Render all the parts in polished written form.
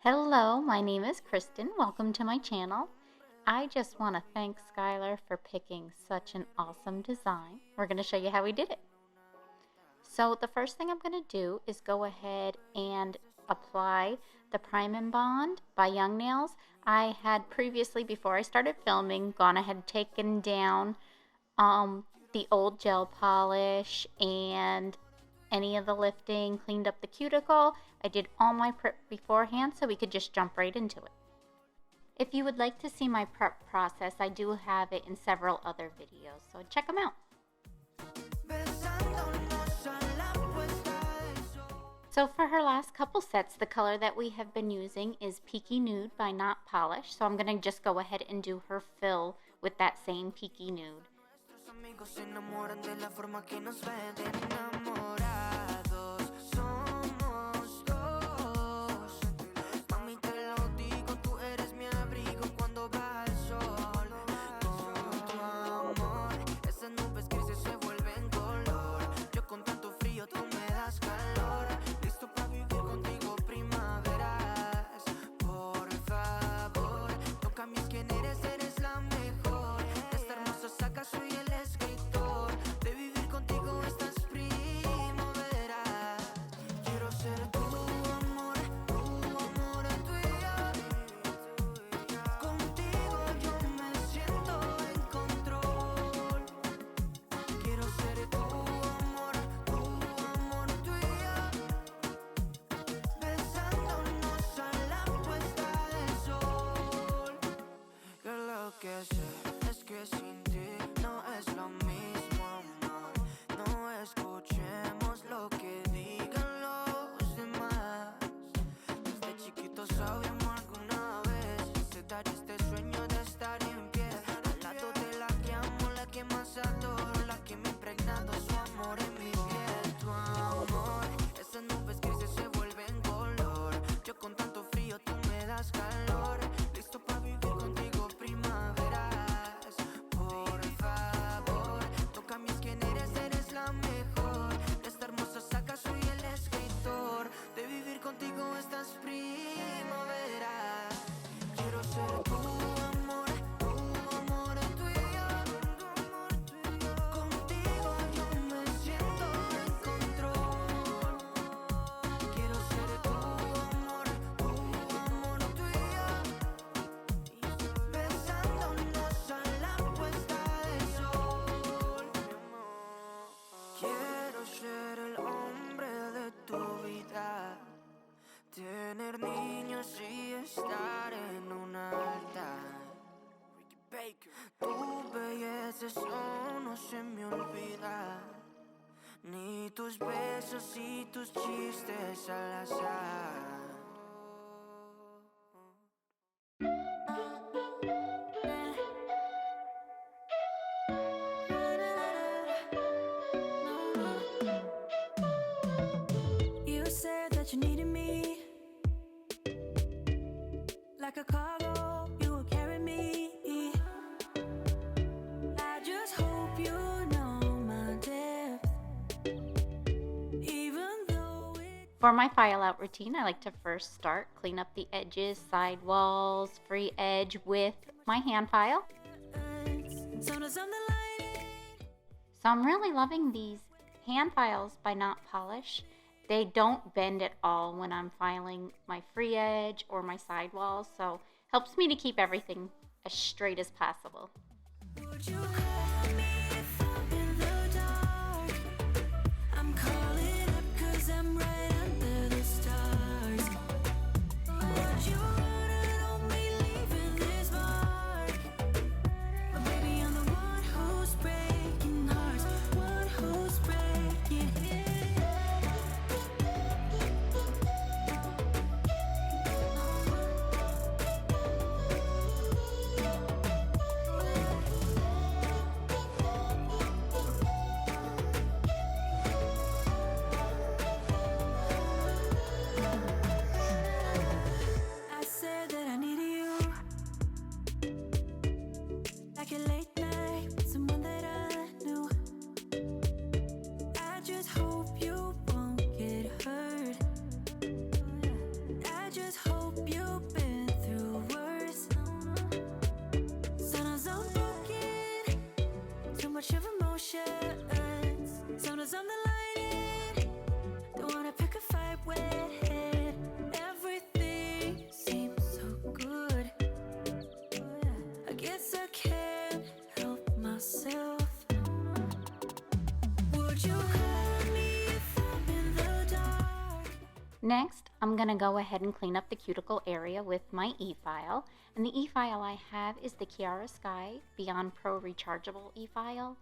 Hello, my name is Kristen. Welcome to my channel. I just want to thank Skylar for picking such an awesome design. We're going to show you how we did it. So the first thing I'm going to do is go ahead and apply the Prime and Bond by Young Nails. I had previously, before I started filming, gone ahead and taken down the old gel polish and any of the lifting, cleaned up the cuticle. I did all my prep beforehand so we could just jump right into it. If you would like to see my prep process, I do have it in several other videos, so check them out. So for her last couple sets, the color that we have been using is Peeky Nude by Notpolish. So I'm going to just go ahead and do her fill with that same Peeky Nude. Es que sin ti no es lo mismo, amor. No escuchemos lo que digan los demás. Desde chiquitos sabíamos alguna vez se dar este sueño de estar en pie al lado de la que amo, la que más adoro, la que me ha impregnado su amor en mi piel. Tu amor, esas nubes grises se vuelven color. Yo con tanto frío tú me das calor. Listo para vivir contigo primavera. Por favor, toca mis quién eres la mejor. De esta hermosa saga soy el escritor. De vivir contigo estas primaveras. Quiero ser tu amor tuyo. Contigo yo me siento en control. Quiero ser tu amor tuyo. Besándonos a la puesta del sol. Quiero ser el hombre de tu vida, tener niños y estar en un altar. Tu belleza, eso no se me olvida, ni tus besos y tus chistes al azar. You said that you needed me, like a cargo, you will carry me. I just hope you know my depth, even though it... For my file out routine, I like to first clean up the edges, side walls, free edge with my hand file. So I'm really loving these hand files by Notpolish. They don't bend at all when I'm filing my free edge or my side walls, so helps me to keep everything as straight as possible. Would you call me if I'm in the dark? I'm calling up 'cause I'm right under the stars. Would you run on me leaving this mark? But baby, I'm the one who's breaking hearts, one who's breaking. You've been through worse. Sometimes I'm broken, too much of emotions. Sometimes I'm the light, don't wanna pick a fight with. Everything seems so good. I guess I can't help myself. Would you call me if I'm in the dark? Next, I'm going to go ahead and clean up the cuticle area with my e-file. And the e-file I have is the Kiara Sky Beyond Pro Rechargeable e-file.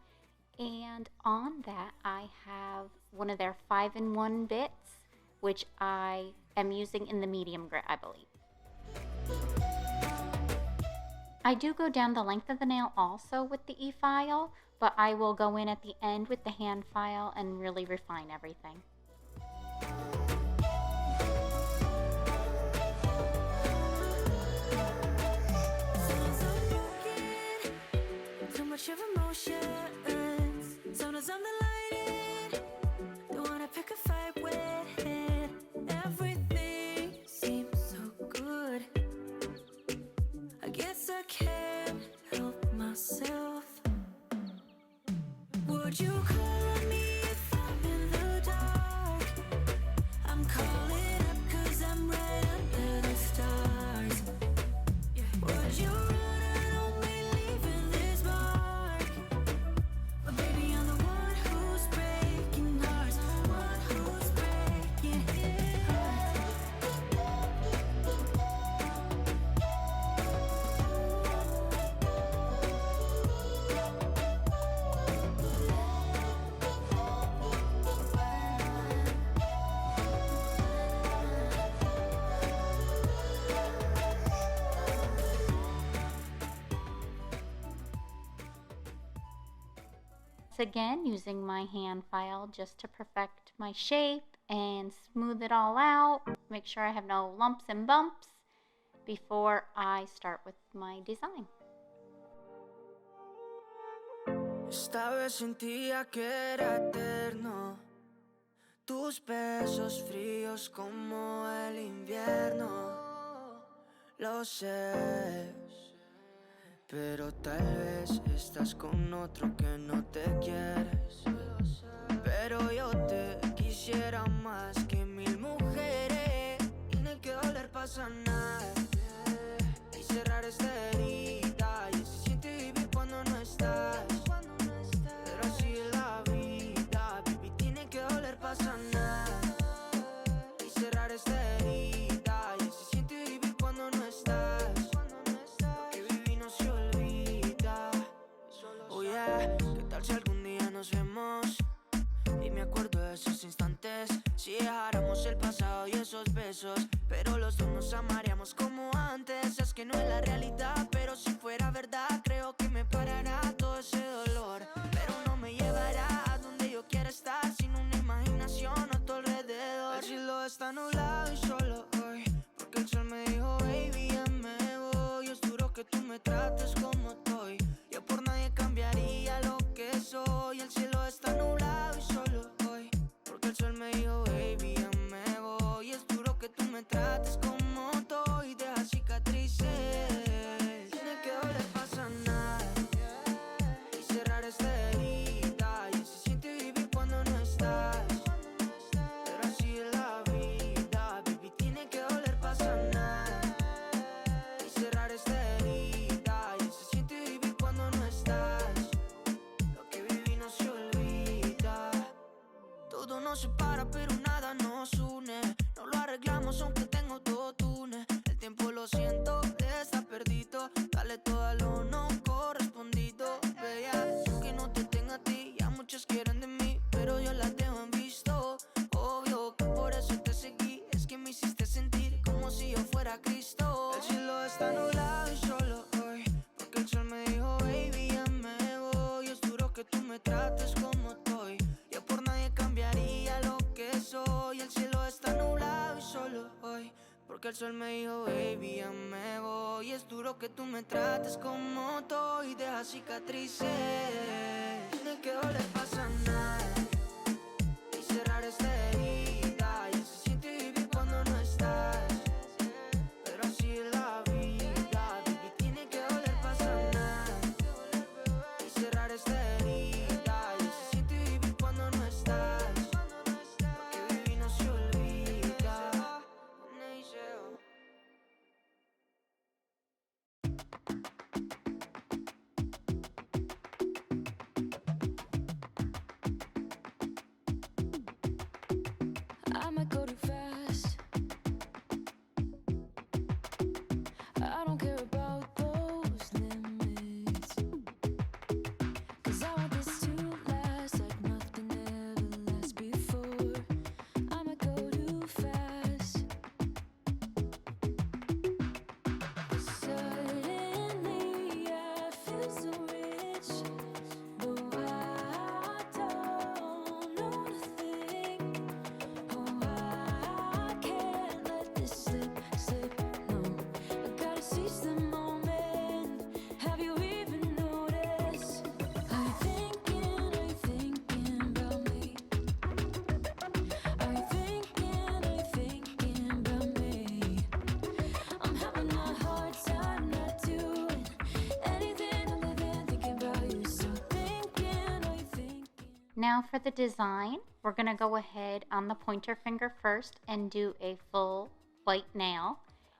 And on that, I have one of their 5-in-1 bits, which I am using in the medium grit, I believe. I do go down the length of the nail also with the e-file, but I will go in at the end with the hand file and really refine everything. Too much of emotions. Sometimes I'm the light, don't wanna pick a fight with. Everything seems so good. I guess I can't help myself. Would you call me if I'm in the dark? I'm calling up 'cause I'm right under the stars. Would you run away leaving this mark? But baby, I'm the one who's breaking hearts, one who's breaking hearts. Again, using my hand file just to perfect my shape and smooth it all out, make sure I have no lumps and bumps before I start with my design. Esta vez sentía que era eterno, tus besos fríos como el invierno. Lo sé, pero tal vez estás con otro que no te quieres. Pero yo te quisiera más que 1000 mujeres. Tiene que doler para sanar y cerrar esta herida. Y se siente vivir cuando no estás. Pero así es la vida, baby. Tiene que doler para sanar y cerrar esta herida. Y se siente vivir cuando no estás. Lo que viví no se olvida. Oh yeah, ¿qué tal si algún día nos vemos? Y me acuerdo de esos instantes. Si dejáramos el pasado y esos besos, pero los dos nos amaríamos como antes. Es que no es la realidad, pero si fuera verdad, creo que me parará todo ese dolor. Pero no me llevará a donde yo quiera estar, sin una imaginación a tu alrededor. El cielo está nublado y solo hoy, porque el sol me dijo, baby, ya me voy. Es duro que tú me trates como estoy. Yo por nadie cambiaría lo que soy. El cielo está nublado y solo hoy, porque el sol me dijo, baby, ya me voy. Es duro que tú me trates como estoy. Deja cicatrices, tiene que doler para sanar y cerrar esta herida. Y se siente vivir cuando no estás. Pero así es la vida, baby. Tiene que doler para sanar y cerrar esta herida. Y se siente vivir cuando no estás. Lo que viví no se olvida. Todo nos separa, pero nada nos une. No lo arreglamos aunque tengo todo tune. El tiempo, lo siento, está perdido. Dale todo a lo no correspondido. Vea, que no te tenga a ti. Ya muchos quieren de mí, pero yo las dejo en visto. Obvio que por eso te seguí. Es que me hiciste sentir como si yo fuera Cristo. El cielo está nublado y solo hoy, porque el sol me dijo, baby, ya me voy. Es duro que tú me trates como estoy. Yo por nadie cambiaría lo que soy. El cielo está nublado y solo hoy, porque el sol me dijo, baby, ya me voy. Es duro que tú me trates como estoy. Deja cicatrices, tiene que doler para sanar y cerrar esta herida. Y se siente vivir cuando no estás. might go too fast. I don't care about those limits, 'cause I want this to last like nothing ever lasts before. I might go too fast. Suddenly I feel so rich, but I don't know nothing. Oh, I can't let this slip, no. I gotta seize the moment. Have you even noticed? Are you thinking about me? Are you thinking about me? I'm having a hard time not doing anything other than thinking about you. So are you thinking? Now for the design, we're going to go ahead on the pointer finger first and do a full white nail.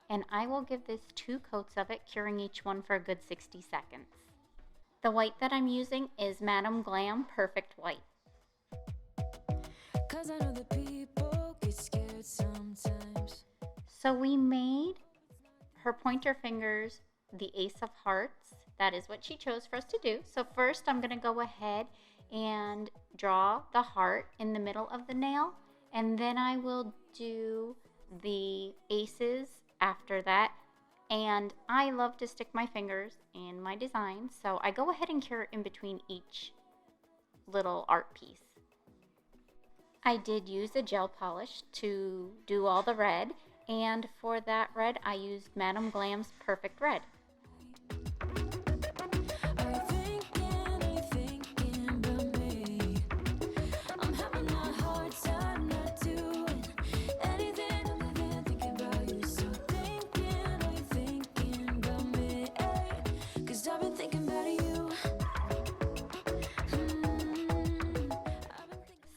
And I will give this 2 coats of it, curing each one for a good 60 seconds. The white that I'm using is Madam Glam Perfect White. 'Cause I know that people get scared sometimes. So we made her pointer fingers the Ace of Hearts. That is what she chose for us to do. So first I'm going to go ahead and draw the heart in the middle of the nail, and then I will do the aces after that. And I love to stick my fingers in my design, so I go ahead and cure in between each little art piece. I did use a gel polish to do all the red, and for that red I used Madam Glam's Perfect Red. Are you thinking about me? I'm having a hard time not doing anything other than thinking about you. So are you thinking about me? 'Cause I've been thinking about you.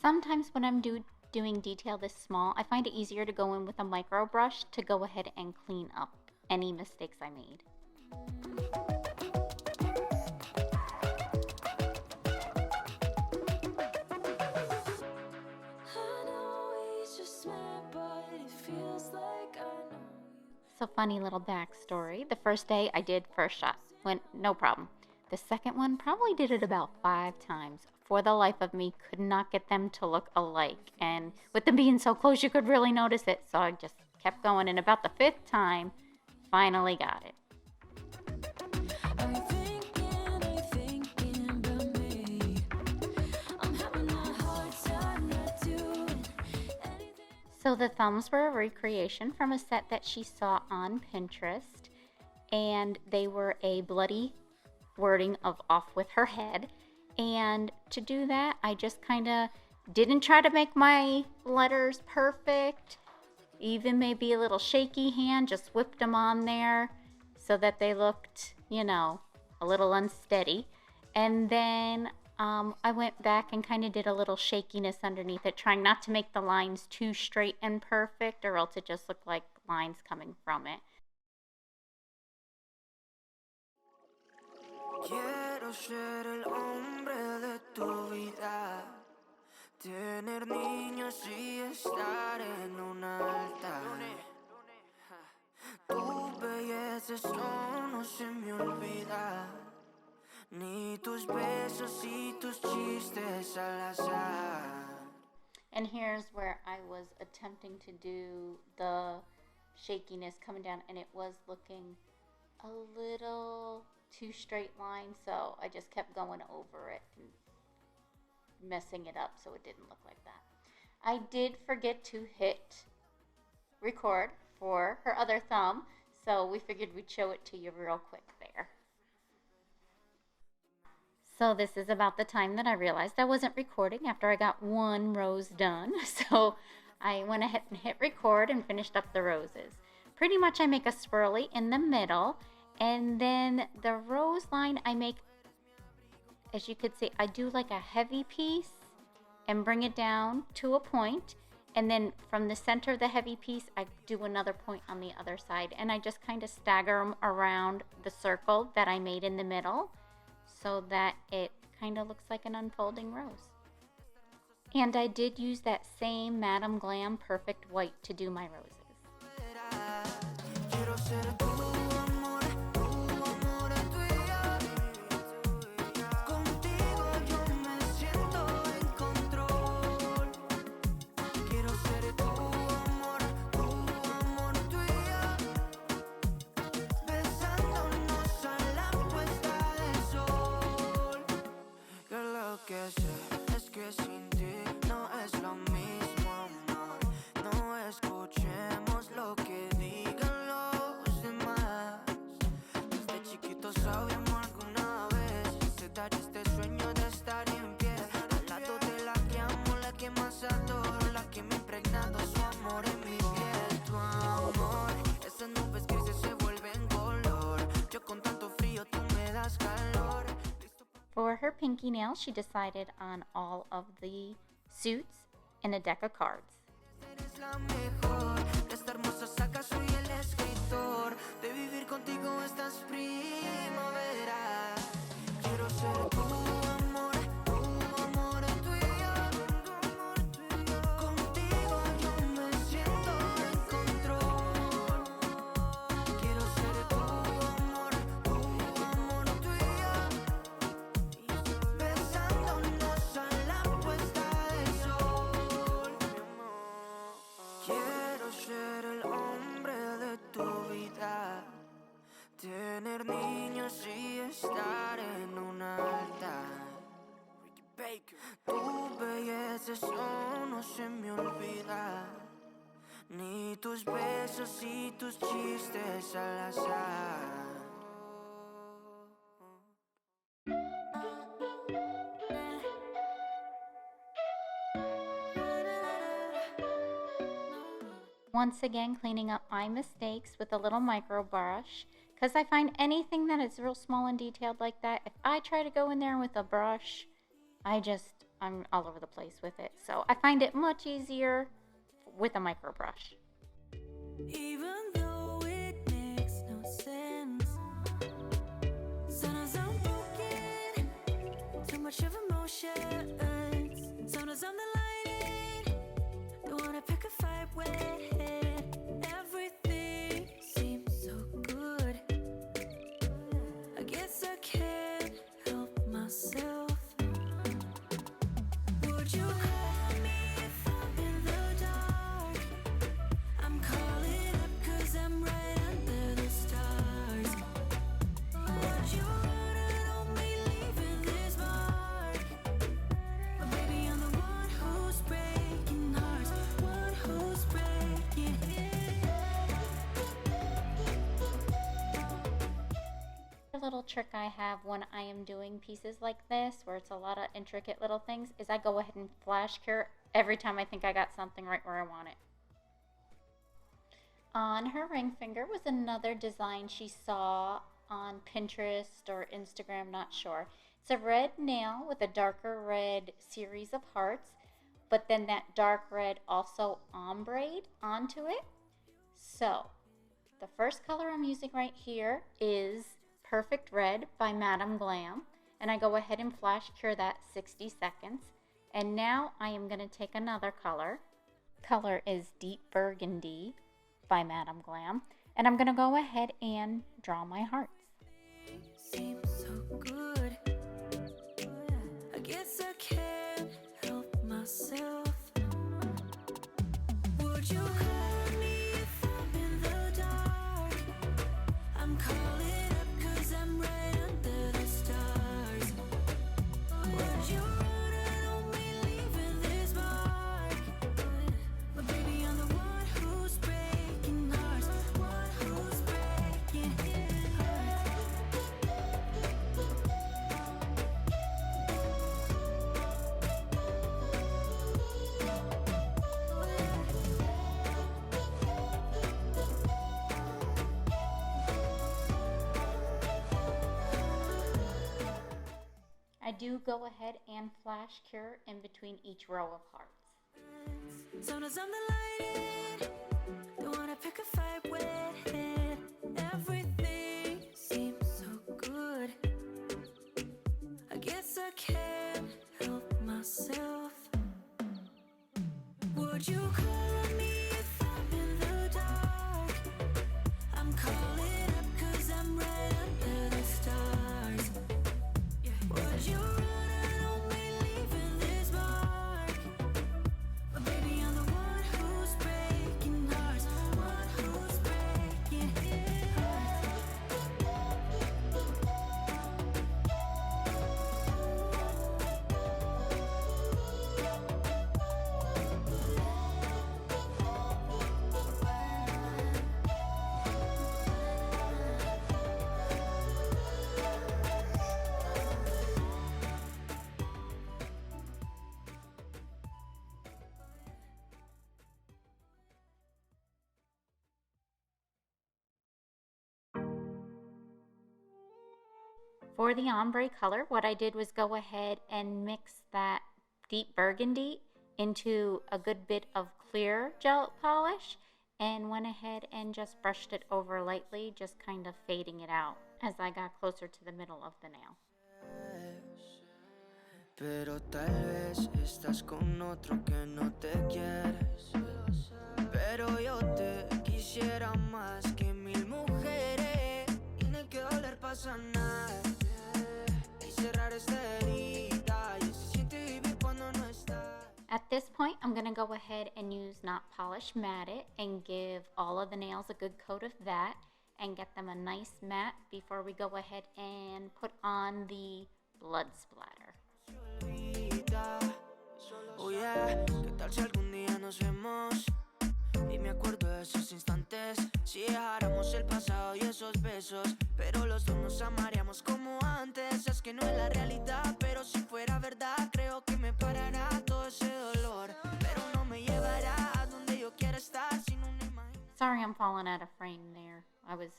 Sometimes when I'm doing detail this small, I find it easier to go in with a micro brush to go ahead and clean up any mistakes I made. I know he's just mad, but it feels like I know. So funny little backstory. The first day I did first shot, went no problem. The second one probably did it about 5 times. For the life of me, could not get them to look alike. And with them being so close, you could really notice it. So I just kept going, and about the 5th time, finally got it. Are you thinking about me? I'm having a hard time not doing anything. So the thumbs were a recreation from a set that she saw on Pinterest. And they were a bloody wording of "off with her head." And to do that, I just kind of didn't try to make my letters perfect. Even maybe a little shaky hand, just whipped them on there so that they looked, a little unsteady. And then I went back and kind of did a little shakiness underneath it, trying not to make the lines too straight and perfect, or else it just looked like lines coming from it. Quiero ser el hombre de tu vida, tener niños y estar en un altar. Tu belleza eso no se me olvida, ni tus besos y tus chistes al azar. And here's where I was attempting to do the shakiness coming down, and it was looking a little too straight line, so I just kept going over it and messing it up so it didn't look like that. I did forget to hit record for her other thumb, so we figured we'd show it to you real quick there. So this is about the time that I realized I wasn't recording after I got one rose done. So I went ahead and hit record and finished up the roses. Pretty much I make a swirly in the middle, and then the rose line I make, as you could see, I do like a heavy piece and bring it down to a point, and then from the center of the heavy piece I do another point on the other side, and I just kind of stagger them around the circle that I made in the middle so that it kind of looks like an unfolding rose. And I did use that same Madame Glam Perfect White to do my roses. Quiero ser tu amor tuya. Contigo yo me siento en control. Quiero ser tu amor tuya. Besándonos a la puesta del sol. Que lo que sé es que sin ti no es lo mismo, amor. No escuchemos lo que digan los demás. Desde chiquitos sabíamos alguna vez se dar este sueño de estar en pie al lado de la que amo, la que más adoro, la que me ha impregnado su amor en mi piel. Tu amor, esas nubes grises se vuelven color. Yo con tanto frío tú me das calor. For her pinky nail, she decided on all of the suits and a deck of cards. Eres la mejor, de esta hermosa saga soy el escritor. De vivir contigo estas primaveras. Quiero ser tu amor tuyo. Contigo yo me siento en control. Quiero ser tu amor tuyo. Besándonos a la puesta del sol. Quiero ser el hombre de tu vida, tener niños y estar en un altar. Tu belleza eso no se me olvida, ni tus besos y tus chistes al azar. Once again, cleaning up my mistakes with a little micro brush, because I find anything that is real small and detailed like that, if I try to go in there with a brush, I'm all over the place with it. So I find it much easier with a micro brush. Even though it makes no sense, sometimes I'm broken, too much of emotions. Sometimes I'm the lighting, don't wanna pick a fight with everything seems so good. I guess I can't help myself. Would you call me if I'm in the dark? I'm calling up 'cause I'm right under the stars. Would you run on me leaving this mark? But baby, I'm the one who's breaking hearts, one who's breaking A little trick I have when I am doing pieces like this, where it's a lot of intricate little things, is I go ahead and flash cure every time I think I got something right where I want it. On her ring finger was another design she saw on Pinterest or Instagram, not sure. It's a red nail with a darker red series of hearts, but then that dark red also ombre onto it. So the first color I'm using right here is Perfect Red by Madame Glam, and I go ahead and flash cure that 60 seconds. And now I am going to take another color. Color is Deep Burgandy by Madame Glam, and I'm going to go ahead and draw my hearts. seems so good. I guess I can't help myself. Would you call me if I'm in the dark? I'm calling up 'cause I'm right under the stars. Would you run on me leaving this mark? But baby, I'm the one who's breaking hearts, one who's breaking hearts. I do go ahead and flash cure in between each row of hearts. Sometimes I'm the lighting, don't wanna pick a fight with it. Everything seems so good. I guess I can't help myself. Would you call on me if I'm in the dark? I'm calling up 'cause I'm right under the stars. Would you run and only leaving this mark? But baby, I'm the one who's breaking hearts, one who's breaking hearts. For the ombre color, what I did was go ahead and mix that deep burgundy into a good bit of clear gel polish and went ahead and just brushed it over lightly, just kind of fading it out as I got closer to the middle of the nail. Pero tal vez estás con otro que no te quieres. Pero yo te quisiera más que mil mujeres. Y no hay que doler pa' sanar y cerrar esta herida. Y se siente vivir cuando no estás. At this point, I'm going to go ahead and use Notpolish Matte It and give all of the nails a good coat of that and get them a nice matte before we go ahead and put on the blood splatter. Oh yeah, ¿qué tal si algún día nos vemos? Y me acuerdo de esos instantes. Si dejáramos el pasado y esos besos, pero los dos nos amaríamos como antes. Es que no es la realidad, pero si fuera verdad, creo que me parará todo ese dolor. Pero no me llevará a donde yo quiera estar sin una imagen. Sorry, I'm falling out of frame there. I was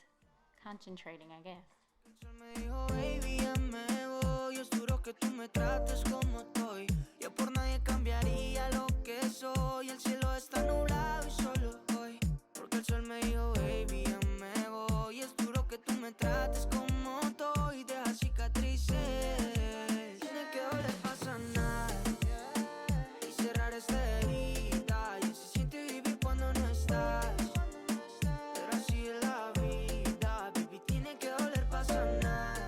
concentrating, I guess. El sol me dijo, baby, ya me voy. Es duro que tú me trates como estoy. Yo por nadie cambiaría lo que soy. El cielo está nublado y solo hoy. Porque el sol me dijo, baby, ya me voy. Es duro que tú me trates como estoy. Deja cicatrices. Tiene que doler pa' sanar y cerrar esta herida. Y se siente vivir cuando no estás. Pero así es la vida, baby. Tiene que doler pa' sanar.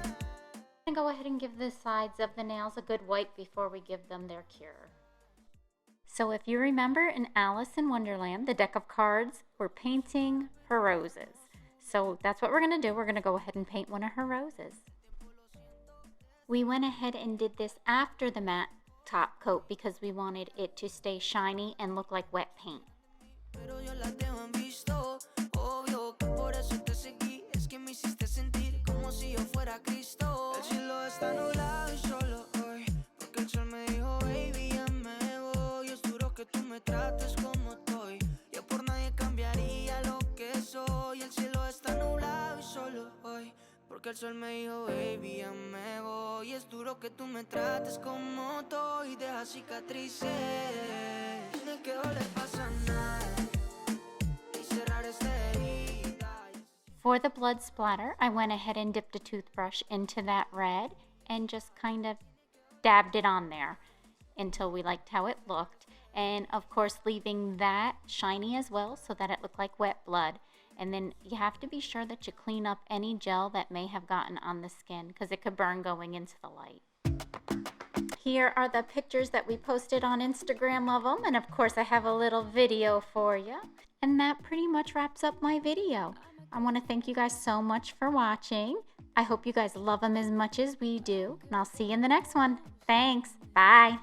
I'm going to go ahead and give the sides of the nails a good wipe before we give them their cure. So if you remember in Alice in Wonderland, the deck of cards, we're painting her roses. So that's what we're going to do. We're going to go ahead and paint one of her roses. We went ahead and did this after the matte top coat because we wanted it to stay shiny and look like wet paint. Pero yo las dejo en visto, obvio que por eso te seguí. Es que me hiciste sentir como si yo fuera Cristo. El cielo está nublado y solo hoy, porque el sol me dijo, baby, ya me voy. Es duro que tú me trates como estoy. Yo por nadie cambiaría lo que soy. El cielo está nublado y solo hoy, porque el sol me dijo, baby, ya me voy. Es duro que tú me trates como estoy. Deja cicatrices. Tiene que doler pa' sanar. For the blood splatter, I went ahead and dipped a toothbrush into that red and just kind of dabbed it on there until we liked how it looked. And of course, leaving that shiny as well so that it looked like wet blood. And then you have to be sure that you clean up any gel that may have gotten on the skin because it could burn going into the light. Here are the pictures that we posted on Instagram of them. And of course, I have a little video for you. And that pretty much wraps up my video. I want to thank you guys so much for watching. I hope you guys love them as much as we do. And I'll see you in the next one. Thanks. Bye.